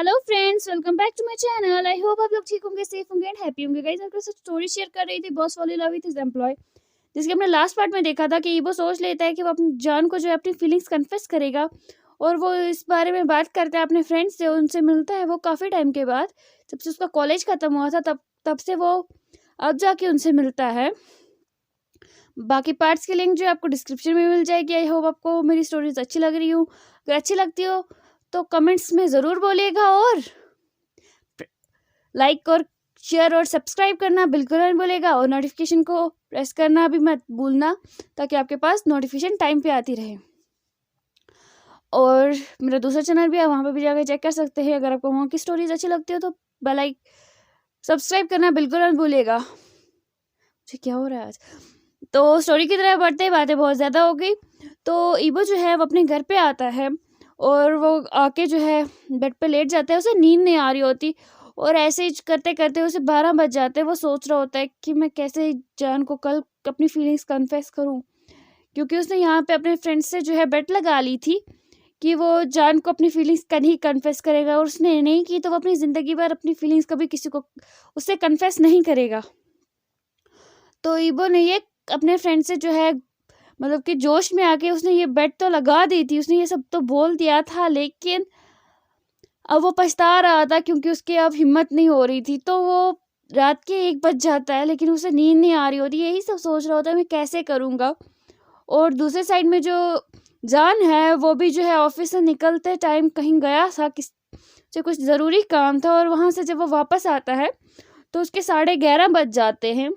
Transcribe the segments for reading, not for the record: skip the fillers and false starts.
Hello friends, welcome back to my channel. I hope आप लोग ठीक होंगे, सेफ होंगे एंड हैप्पी होंगे। गाइस, आपके साथ स्टोरी शेयर कर रही थी बॉस वाली लव विद हिज एम्प्लॉय, जिसके हमने लास्ट पार्ट में देखा था कि ईबो सोच लेता है कि वो अपनी जान को जो है अपनी फीलिंग्स कन्फेस करेगा और वो इस बारे में बात करता है अपने फ्रेंड्स से, उनसे मिलता है वो काफ़ी टाइम के बाद, जब से उसका कॉलेज ख़त्म हुआ था तब से वो अब जाके उनसे मिलता है। बाकी पार्ट्स की लिंक जो है आपको डिस्क्रिप्शन में मिल जाएगी। आई होप आपको मेरी स्टोरीज अच्छी लग रही हो। अगर अच्छी लगती हो तो कमेंट्स में ज़रूर बोलिएगा और लाइक और शेयर और सब्सक्राइब करना बिल्कुल नहीं भूलेगा और नोटिफिकेशन को प्रेस करना भी मत भूलना, ताकि आपके पास नोटिफिकेशन टाइम पे आती रहे। और मेरा दूसरा चैनल भी है, वहाँ पे भी जाकर चेक कर सकते हैं। अगर आपको वहाँ की स्टोरीज अच्छी लगती हो तो बेल आइकन सब्सक्राइब करना बिल्कुल नहीं भूलिएगा। मुझे क्या हो रहा है आज। तो स्टोरी की तरह बढ़ते, बातें बहुत ज़्यादा हो गई। तो ईबो जो है वो अपने घर पे आता है और वो आके जो है बेड पे लेट जाता है। उसे नींद नहीं आ रही होती और ऐसे ही करते करते उसे 12 बज जाते हैं। वो सोच रहा होता है कि मैं कैसे जान को कल अपनी फीलिंग्स कन्फेस करूं, क्योंकि उसने यहाँ पे अपने फ्रेंड्स से जो है बेट लगा ली थी कि वो जान को अपनी फीलिंग्स नहीं कन्फेस करेगा, और उसने नहीं की तो वो अपनी ज़िंदगी भर अपनी फीलिंग्स कभी किसी को उससे कन्फेस नहीं करेगा। तो ईबो ने ये अपने फ्रेंड से जो है मतलब कि जोश में आके उसने ये बेट तो लगा दी थी, उसने ये सब तो बोल दिया था, लेकिन अब वो पछता रहा था क्योंकि उसकी अब हिम्मत नहीं हो रही थी। तो वो रात के 1 बज जाता है लेकिन उसे नींद नहीं आ रही होती, यही सब सोच रहा होता है मैं कैसे करूँगा। और दूसरे साइड में जो जान है वो भी जो है ऑफिस से निकलते टाइम कहीं गया था, किसी कुछ ज़रूरी काम था, और वहाँ से जब वो वापस आता है तो उसके 11:30 बज जाते हैं।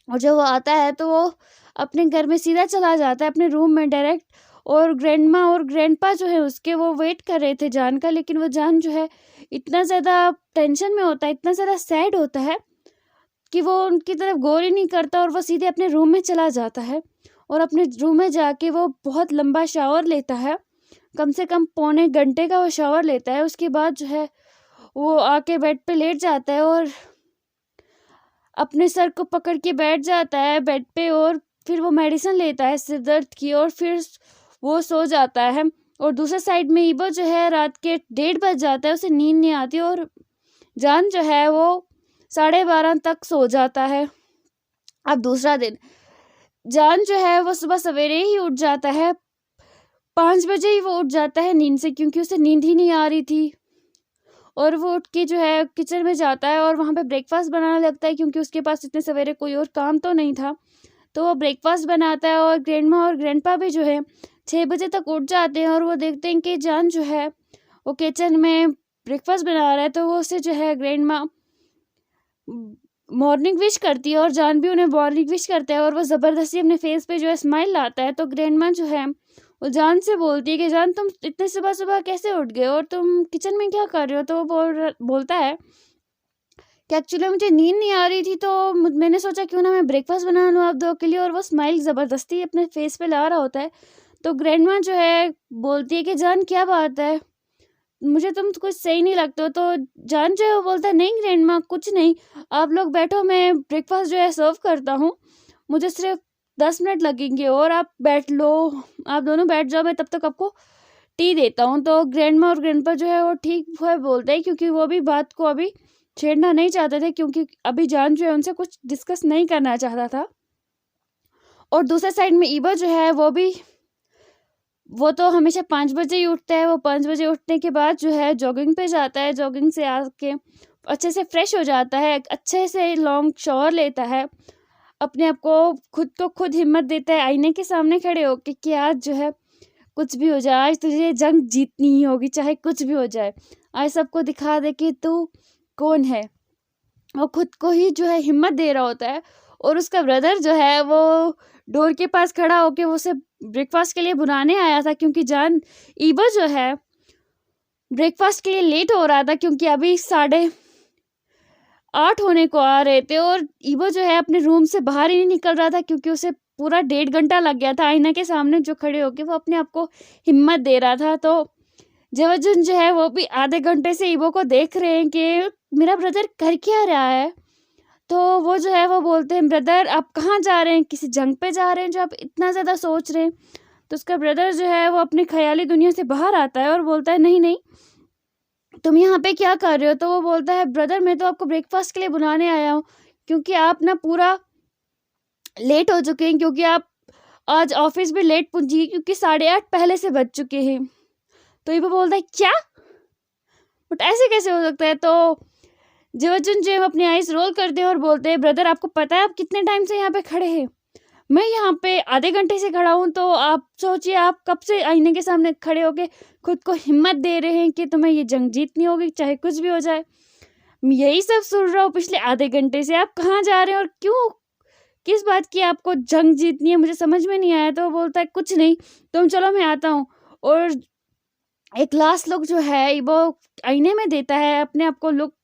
और जब वो आता है तो वो अपने घर में सीधा चला जाता है, अपने रूम में डायरेक्ट। और ग्रैंडमा और ग्रैंडपा जो है उसके वो वेट कर रहे थे जान का, लेकिन वो जान जो है इतना ज़्यादा टेंशन में होता है, इतना ज़्यादा सैड होता है कि वो उनकी तरफ गौर ही नहीं करता और वो सीधे अपने रूम में चला जाता है। और अपने रूम में जाके वो बहुत लंबा शावर लेता है, कम से कम पौने घंटे का वो शावर लेता है। उसके बाद जो है वो आके बेड पे लेट जाता है और अपने सर को पकड़ के बैठ जाता है बेड पे, और फिर वो मेडिसिन लेता है सिर दर्द की और फिर वो सो जाता है। और दूसरे साइड में ईबो जो है रात के 1:30 बज जाता है, उसे नींद नहीं आती और जान जो है वो 12:30 तक सो जाता है। अब दूसरा दिन जान जो है वो सुबह सवेरे ही उठ जाता है, 5 बजे ही वो उठ जाता है नींद से, क्योंकि उसे नींद ही नहीं आ रही थी। और वो उठ के जो है किचन में जाता है और वहाँ पे ब्रेकफास्ट बनाने लगता है, क्योंकि उसके पास इतने सवेरे कोई और काम तो नहीं था। तो वो ब्रेकफास्ट बनाता है और ग्रैंडमा और ग्रैंडपा भी जो है 6 बजे तक उठ जाते हैं और वो देखते हैं कि जान जो है वो किचन में ब्रेकफास्ट बना रहा है। तो वो उसे जो है ग्रैंडमा मॉर्निंग विश करती है और जान भी उन्हें मॉर्निंग विश करता है और वो ज़बरदस्ती अपने फेस पे जो है स्माइल लाता है। तो ग्रैंडमा जो है वो जान से बोलती है कि जान तुम इतने सुबह सुबह कैसे उठ गए और तुम किचन में क्या कर रहे हो। तो वो बोलता है कि एक्चुअली मुझे नींद नहीं आ रही थी, तो मैंने सोचा क्यों ना मैं ब्रेकफास्ट बना लूँ आप दो के लिए। और वो स्माइल ज़बरदस्ती अपने फेस पे ला रहा होता है। तो ग्रैंडमा जो है बोलती है कि जान क्या बात है, मुझे तुम कुछ सही नहीं लगते हो। तो जान जो है वो बोलता है नहीं ग्रैंडमा कुछ नहीं, आप लोग बैठो, मैं ब्रेकफास्ट जो है सर्व करता हूँ, मुझे सिर्फ 10 मिनट लगेंगे और आप बैठ लो, आप दोनों बैठ जाओ, मैं तब तक आपको टी देता हूँ। तो ग्रैंडमा और ग्रैंडपा जो है वो ठीक है बोलते हैं, क्योंकि वो भी बात को अभी छेड़ना नहीं चाहते थे, क्योंकि अभी जान जो है उनसे कुछ डिस्कस नहीं करना चाहता था। और दूसरे साइड में ईबो जो है वो तो हमेशा 5 बजे ही उठता है। वो 5 बजे उठने के बाद जो है जॉगिंग पे जाता है, जॉगिंग से आके अच्छे से फ्रेश हो जाता है, अच्छे से लॉन्ग शावर लेता है, अपने आप को खुद हिम्मत देता है आईने के सामने खड़े होके कि आज जो है कुछ भी हो जाए, आज तुझे जंग जीतनी ही होगी, चाहे कुछ भी हो जाए। आज सबको दिखा दे कि तू कौन है। वो खुद को ही जो है हिम्मत दे रहा होता है। और उसका ब्रदर जो है वो डोर के पास खड़ा होके वो उसे ब्रेकफास्ट के लिए बुलाने आया था, क्योंकि जान ईबो जो है ब्रेकफास्ट के लिए लेट हो रहा था, क्योंकि अभी 8:30 होने को आ रहे थे। और ईबो जो है अपने रूम से बाहर ही नहीं निकल रहा था, क्योंकि उसे पूरा 1.5 घंटा लग गया था आईना के सामने जो खड़े होके वो अपने आप को हिम्मत दे रहा था। तो जेवजुन जो है वो भी आधे घंटे से ईबो को देख रहे हैं कि मेरा ब्रदर कर क्या रहा है। तो वो जो है वो बोलते हैं ब्रदर आप कहाँ जा रहे हैं, किसी जंग पे जा रहे हैं जो आप इतना ज़्यादा सोच रहे हैं। तो उसका ब्रदर जो है वो अपनी ख्याली दुनिया से बाहर आता है और बोलता है नहीं नहीं, तुम यहाँ पे क्या कर रहे हो? तो वो बोलता है ब्रदर मैं तो आपको ब्रेकफास्ट के लिए बुलाने आया हूँ, क्योंकि आप ना पूरा लेट हो चुके हैं, क्योंकि आप आज ऑफिस भी लेट पहुंची, क्योंकि 8:30 पहले से बज चुके हैं। तो ये बोलता है क्या, बट ऐसे कैसे हो सकता है? तो जिवचुन जेम अपनी आइज रोल करते हैं और बोलते हैं ब्रदर आपको पता है आप कितने टाइम से यहाँ पे खड़े हैं? मैं यहाँ पे आधे घंटे से खड़ा हूँ। तो आप सोचिए आप कब से आईने के सामने खड़े होके खुद को हिम्मत दे रहे हैं कि तुम्हें ये जंग जीतनी होगी चाहे कुछ भी हो जाए। यही सब सुन रहा हूँ पिछले आधे घंटे से। आप कहाँ जा रहे हैं और क्यों, किस बात की आपको जंग जीतनी है, मुझे समझ में नहीं आया। तो वो बोलता है कुछ नहीं, तुम चलो मैं आता हूँ। और एक लास्ट लुक जो है वो आईने में देता है, अपने आप को लुक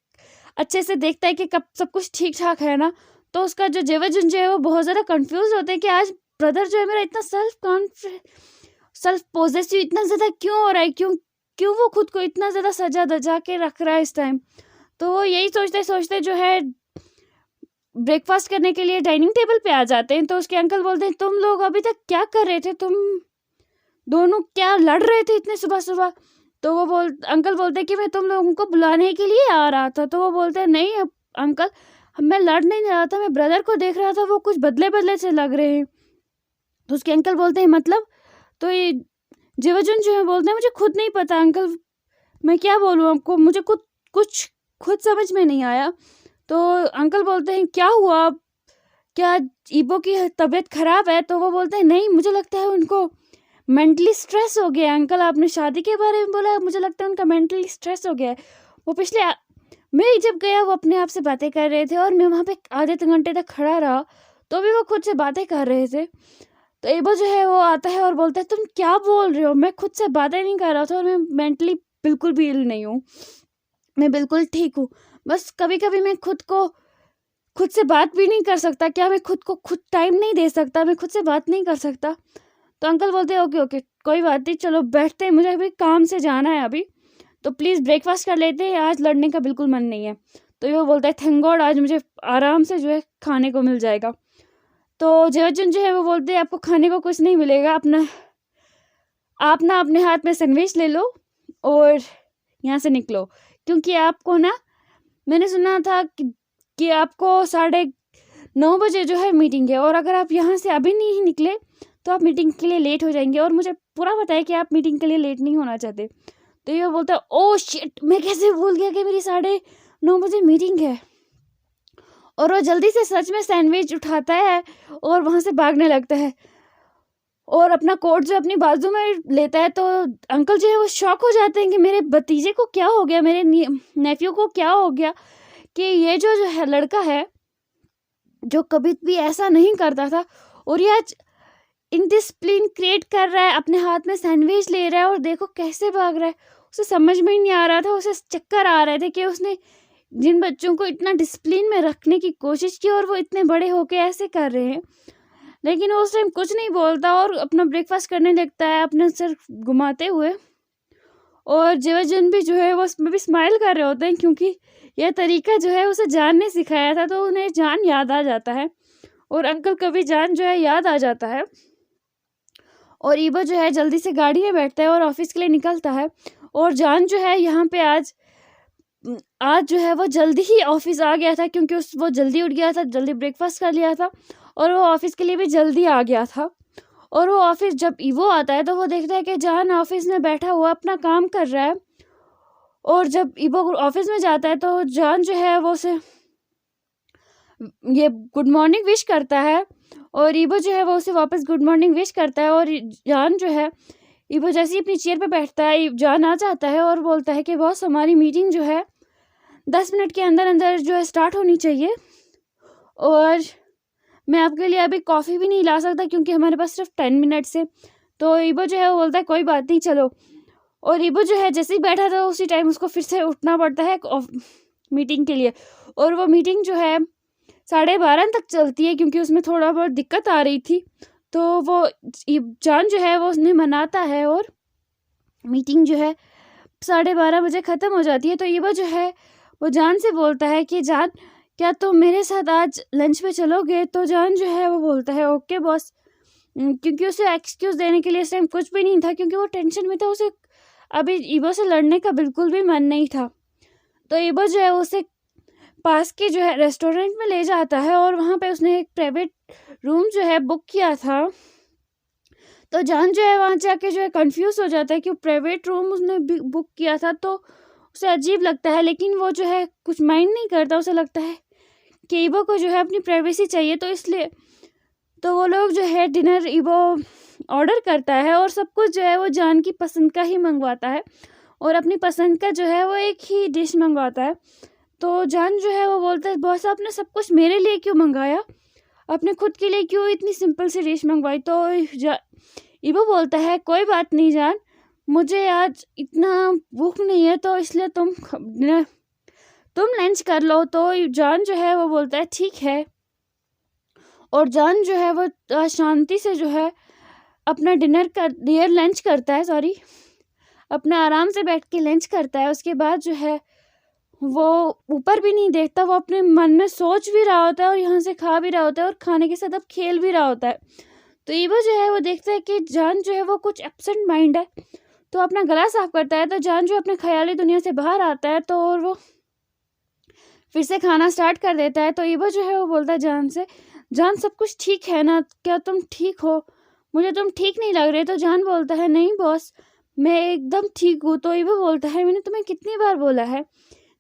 अच्छे से देखता है कि कब सब कुछ ठीक ठाक है ना। तो उसका जो जेवजुन जो है वो बहुत ज़्यादा कंफ्यूज होता है कि आज ब्रदर जो है मेरा इतना सेल्फ पोजेसिव इतना ज़्यादा क्यों हो रहा है, क्यों वो खुद को इतना ज़्यादा सजा धजा के रख रहा है इस टाइम। तो वो यही सोचते सोचते जो है ब्रेकफास्ट करने के लिए डाइनिंग टेबल पे आ जाते हैं। तो उसके अंकल बोलते हैं तुम लोग अभी तक क्या कर रहे थे, तुम दोनों क्या लड़ रहे थे इतने सुबह सुबह? तो वो अंकल बोलते हैं कि मैं तुम लोगों को बुलाने के लिए आ रहा था। तो वो बोलते हैं नहीं अंकल, मैं लड़ नहीं रहा था, मैं ब्रदर को देख रहा था, वो कुछ बदले बदले से लग रहे हैं। तो उसके अंकल बोलते हैं मतलब? तो ये जिवजुन जो है बोलते हैं मुझे खुद नहीं पता अंकल, मैं क्या बोलूँ आपको, मुझे कुछ खुद समझ में नहीं आया। तो अंकल बोलते हैं क्या हुआ, क्या ईबो की तबीयत खराब है? तो वो बोलते हैं नहीं, मुझे लगता है उनको मेंटली स्ट्रेस हो गया। अंकल आपने शादी के बारे में बोला, मुझे लगता है उनका मेंटली स्ट्रेस हो गया है। वो पिछले मैं जब गया वो अपने आप से बातें कर रहे थे और मैं वहाँ पे आधे घंटे तक खड़ा रहा तो भी वो खुद से बातें कर रहे थे। तो ईबो जो है वो आता है और बोलता है तुम क्या बोल रहे हो, मैं खुद से बातें नहीं कर रहा था और मैं मेंटली बिल्कुल भी इल नहीं हूँ, मैं बिल्कुल ठीक हूँ। बस कभी कभी मैं खुद से बात भी नहीं कर सकता। क्या मैं खुद को खुद टाइम नहीं दे सकता, मैं खुद से बात नहीं कर सकता? तो अंकल बोलते हैं ओके ओके कोई बात नहीं, चलो बैठते हैं, मुझे अभी काम से जाना है अभी, तो प्लीज़ ब्रेकफास्ट कर लेते हैं, आज लड़ने का बिल्कुल मन नहीं है। तो ये बोलता है थैंक गॉड आज मुझे आराम से जो है खाने को मिल जाएगा। तो जेवजुन जो है वो बोलते हैं आपको खाने को कुछ नहीं मिलेगा, आप ना अपने हाथ में सैंडविच ले लो और यहाँ से निकलो, क्योंकि आपको ना मैंने सुना था कि आपको 9:30 बजे जो है मीटिंग है, और अगर आप यहाँ से अभी नहीं निकले तो आप मीटिंग के लिए लेट हो जाएंगे, और मुझे पूरा पता है कि आप मीटिंग के लिए लेट नहीं होना चाहते। तो ये बोलता है ओ शिट, मैं कैसे भूल गया कि मेरी 9:30 बजे मीटिंग है। और वो जल्दी से सच में सैंडविच उठाता है और वहाँ से भागने लगता है और अपना कोट जो अपनी बाजू में लेता है। तो अंकल जो है वो शॉक हो जाते हैं कि मेरे भतीजे को क्या हो गया, मेरे नेफ्यू को क्या हो गया, कि ये जो है लड़का है जो कभी भी ऐसा नहीं करता था और ये आज इनडिसिप्लिन क्रिएट कर रहा है, अपने हाथ में सैंडविच ले रहा है और देखो कैसे भाग रहा है। उसे समझ में ही नहीं आ रहा था, उसे चक्कर आ रहे थे कि उसने जिन बच्चों को इतना डिसिप्लिन में रखने की कोशिश की और वो इतने बड़े होके ऐसे कर रहे हैं। लेकिन वो उस टाइम कुछ नहीं बोलता और अपना ब्रेकफास्ट करने लगता है अपने सर घुमाते हुए। और जेवजुन भी जो है वो उसमें भी स्माइल कर रहे होते हैं, क्योंकि यह तरीका जो है उसे जान ने सिखाया था, तो उन्हें जान याद आ जाता है और अंकल को भी जान जो है याद आ जाता है। और ईबो जो है जल्दी से गाड़ी में बैठता है और ऑफिस के लिए निकलता है। और जान जो है यहाँ पे आज जो है वो जल्दी ही ऑफिस आ गया था, क्योंकि वो जल्दी उठ गया था, जल्दी ब्रेकफास्ट कर लिया था और वो ऑफिस के लिए भी जल्दी आ गया था। और वो ऑफिस जब ईवो आता है तो वो देखता है कि जान ऑफिस में बैठा हुआ अपना काम कर रहा है। और जब ईवो ऑफिस में जाता है तो जान जो है वो उसे ये गुड मॉर्निंग विश करता है और ईवो जो है वो उसे वापस गुड मॉर्निंग विश करता है। और जान जो है ईवो जैसे ही अपनी चेयर पे बैठता है जान आ जाता है और बोलता है कि बॉस हमारी मीटिंग जो है 10 मिनट के अंदर अंदर जो है स्टार्ट होनी चाहिए और मैं आपके लिए अभी कॉफ़ी भी नहीं ला सकता क्योंकि हमारे पास सिर्फ 10 मिनट्स है। तो ईवो जो है वो बोलता है कोई बात नहीं चलो। और ईवो जो है जैसे ही बैठा था उसी टाइम उसको फिर से उठना पड़ता है मीटिंग के लिए। और वो मीटिंग जो है 12:30 तक चलती है क्योंकि उसमें थोड़ा बहुत दिक्कत आ रही थी। तो वो जान जो है वो उसने मनाता है और मीटिंग जो है 12:30 बजे ख़त्म हो जाती है। तो ईवो जो है वो जान से बोलता है कि जान क्या तुम मेरे साथ आज लंच पे चलोगे? तो जान जो है वो बोलता है ओके बॉस, क्योंकि उसे एक्सक्यूज़ देने के लिए इस टाइम कुछ भी नहीं था क्योंकि वो टेंशन में था। उसे अभी ईबो से लड़ने का बिल्कुल भी मन नहीं था। तो ईबो जो है उसे पास के जो है रेस्टोरेंट में ले जाता है और वहाँ पे उसने एक प्राइवेट रूम जो है बुक किया था। तो जान जो है वहाँ जाके जो है कंफ्यूज हो जाता है कि प्राइवेट रूम उसने बुक किया था, तो उसे अजीब लगता है, लेकिन वो जो है कुछ माइंड नहीं करता। उसे लगता है कि ईबो को जो है अपनी प्राइवेसी चाहिए, तो इसलिए तो वो लोग जो है डिनर ईबो ऑर्डर करता है और सब कुछ जो है वो जान की पसंद का ही मंगवाता है और अपनी पसंद का जो है वो एक ही डिश मंगवाता है। तो जान जो है वो बोलता है, बॉस आपने सब कुछ मेरे लिए क्यों मंगाया, अपने खुद के लिए क्यों इतनी सिंपल सी डिश मंगवाई। तो ईबो बोलता है, कोई बात नहीं जान, मुझे आज इतना भूख नहीं है, तो इसलिए तुम लंच कर लो। तो जान जो है वो बोलता है ठीक है, और जान जो है वो शांति से जो है अपना लंच करता है, अपना आराम से बैठ के लंच करता है। उसके बाद जो है वो ऊपर भी नहीं देखता, वो अपने मन में सोच भी रहा होता है और यहाँ से खा भी रहा होता है और खाने के साथ अब खेल भी रहा होता है। तो ईबो जो है वो देखता है कि जान जो है वो कुछ एब्सेंट माइंड है, तो अपना गला साफ करता है। तो जान जो अपने ख्याली दुनिया से बाहर आता है, तो और वो फिर से खाना स्टार्ट कर देता है। तो ईबो जो है वो बोलता है जान से, जान सब कुछ ठीक है ना, क्या तुम ठीक हो, मुझे तुम ठीक नहीं लग रहे। तो जान बोलता है नहीं बॉस, मैं एकदम ठीक हूँ। तो ईबो बोलता है, मैंने तुम्हें कितनी बार बोला है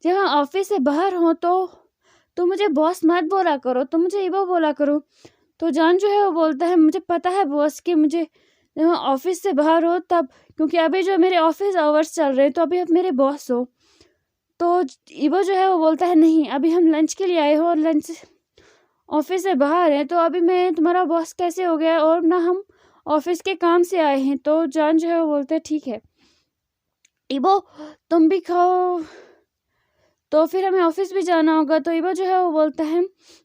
जब हम ऑफिस से बाहर हो तो मुझे बॉस मत बोला करो, तो मुझे ईबो बोला करो। तो जान जो है वो बोलता है, मुझे पता है बॉस कि मुझे जब हम ऑफिस से बाहर हो तब, क्योंकि अभी जो मेरे ऑफिस आवर्स चल रहे हैं, तो अभी आप मेरे बॉस हो। तो ईबो जो है वो बोलता है, नहीं अभी हम लंच के लिए आए हो और लंच ऑफिस से बाहर हैं, तो अभी मैं तुम्हारा बॉस कैसे हो गया, और ना हम ऑफिस के काम से आए हैं। तो जान जो है वो बोलता है ठीक है ईबो, तुम भी खाओ, तो फिर हमें ऑफिस भी जाना होगा। तो ईबो जो है वो बोलता है,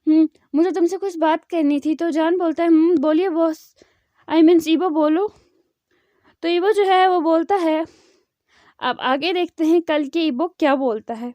मुझे तुमसे कुछ बात करनी थी। तो जान बोलता है, बोलिए बॉस, आई मीन्स ईबो बोलो। तो ईबो जो है वो बोलता है, अब आगे देखते हैं कल के ईबो क्या बोलता है।